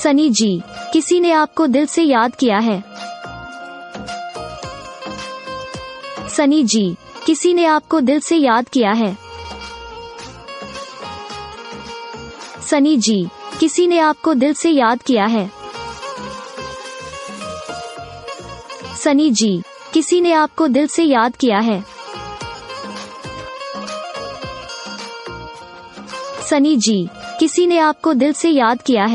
सनी जी, किसी ने आपको दिल से याद किया है। सनी जी, किसी ने आपको दिल से याद किया है। सनी जी, किसी ने आपको दिल से याद किया है। सनी जी, किसी ने आपको दिल से याद किया है। सनी जी, किसी ने आपको दिल से याद किया है।